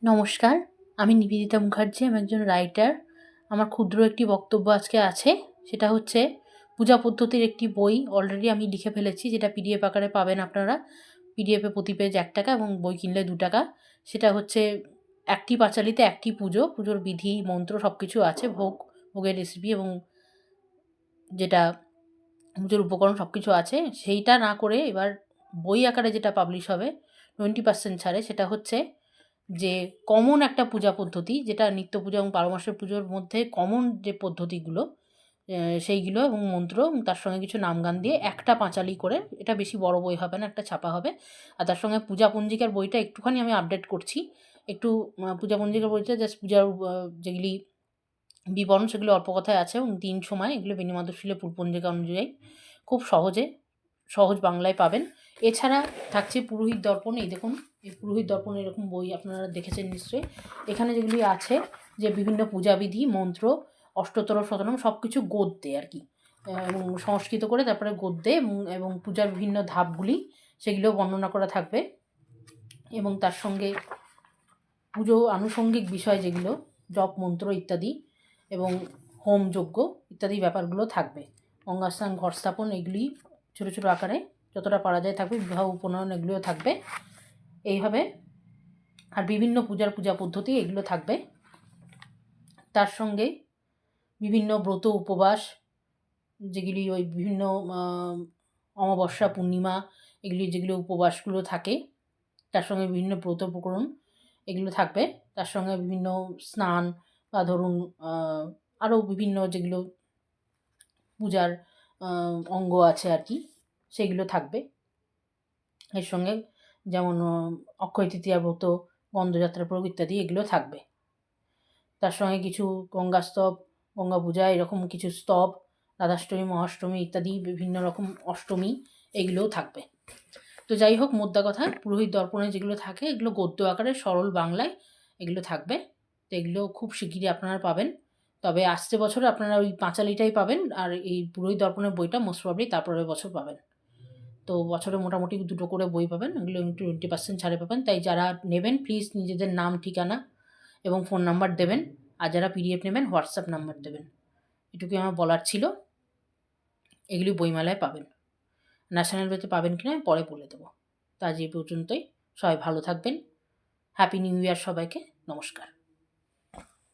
নমস্কার, আমি নিবেদিতা মুখার্জি। আমি একজন রাইটার। আমার ক্ষুদ্র একটি বক্তব্য আজকে আছে। সেটা হচ্ছে পূজা পদ্ধতির একটি বই অলরেডি আমি লিখে ফেলেছি, যেটা পিডিএফ আকারে পাবেন আপনারা। পিডিএফে প্রতি পেজ ১ টাকা এবং বই কিনলে ২ টাকা। সেটা হচ্ছে একটি পাঁচালীতে একটি পুজো, পুজোর বিধি, মন্ত্র সব কিছু আছে, ভোগের রেসিপি এবং যেটা পুজোর উপকরণ সব কিছু আছে। সেইটা না করে এবার বই আকারে যেটা পাবলিশ হবে 20% ছাড়ে, সেটা হচ্ছে যে কমন একটা পূজা পদ্ধতি, যেটা নিত্য পূজা এবং ১২ মাসের পুজোর মধ্যে কমন যে পদ্ধতিগুলো, সেইগুলো এবং মন্ত্র এবং তার সঙ্গে কিছু নামগান দিয়ে একটা পাঁচালী করে, এটা বেশি বড় বই হবে না, একটা ছাপা হবে। আর তার সঙ্গে পূজা পঞ্জিকার বইটা একটুখানি আমি আপডেট করছি। একটু পূজা পঞ্জিকার বইটা জাস্ট পূজার যেগুলি বিবরণ সেগুলো অল্প কথায় আছে এবং ৩ সময় এগুলো বেণীমাধবশীলের পঞ্জিকা অনুযায়ী খুব সহজ বাংলায় পাবেন। এছাড়া থাকছে পুরোহিত দর্পণ। এই দেখুন, এই পুরোহিত দর্পণ এরকম বই আপনারা দেখেছেন নিশ্চয়ই। এখানে যেগুলি আছে যে বিভিন্ন পূজাবিধি, মন্ত্র, অষ্টতর শতনাম সব কিছু গদ্যে আর কি, এবং সংস্কৃত করে তারপরে গদ্যে এবং পূজার বিভিন্ন ধাপগুলি সেগুলো বর্ণনা করা থাকবে। এবং তার সঙ্গে পুজো আনুষঙ্গিক বিষয় যেগুলো জপ মন্ত্র ইত্যাদি এবং হোম যজ্ঞ ইত্যাদি ব্যাপারগুলো থাকবে। গঙ্গাস্নান, ঘট স্থাপন এগুলি ছোটো ছোটো আকারে যতটা পারা যায় থাকবে। বিবাহ উপনয়ন এগুলিও থাকবে এইভাবে। আর বিভিন্ন পূজা পদ্ধতি এগুলো থাকবে। তার সঙ্গে বিভিন্ন ব্রত উপবাস, যেগুলি ওই বিভিন্ন অমাবস্যা, পূর্ণিমা এগুলি যেগুলো উপবাসগুলো থাকে, তার সঙ্গে বিভিন্ন ব্রত উপকরণ এগুলো থাকবে। তার সঙ্গে বিভিন্ন স্নান বা ধরুন আরও বিভিন্ন যেগুলো পূজার অঙ্গ আছে আর কি, সেগুলো থাকবে এর সঙ্গে। যেমন অক্ষয় তৃতীয়া ব্রত, গন্ধযাত্রা প্রয়োগ ইত্যাদি এগুলো থাকবে। তার সঙ্গে কিছু গঙ্গাস্তব, গঙ্গা পূজা এরকম কিছু স্তব, রাধাষ্টমী, মহাষ্টমী ইত্যাদি বিভিন্ন রকম অষ্টমী এগুলোও থাকবে। তো যাই হোক, মোদ্দা কথা, পুরোহিত দর্পণে যেগুলো থাকে এগুলো গদ্য আকারে সরল বাংলায় এগুলো থাকবে। তো এগুলো খুব শিগগিরই আপনারা পাবেন। তবে আসছে বছর আপনারা ওই পাঁচালীটাই পাবেন, আর এই পুরোহিত দর্পণের বইটা মোস্ট প্রবাবলি তারপরের বছর পাবেন। তো বছরে মোটামুটি 2টো করে বই পাবেন। এগুলো 20% ছাড়ে পাবেন। তাই যারা নেবেন প্লিজ নিজেদের নাম, ঠিকানা এবং ফোন নাম্বার দেবেন। আর যারা পিডিএফ নেবেন হোয়াটসঅ্যাপ নাম্বার দেবেন। এটুকুই আমার বলার ছিল। এগুলি বইমেলায় পাবেন। ন্যাশনাল বইতে পাবেন কিনা আমি পরে বলে দেবো। তা আজ এই পর্যন্তই। সবাই ভালো থাকবেন। হ্যাপি নিউ ইয়ার সবাইকে। নমস্কার।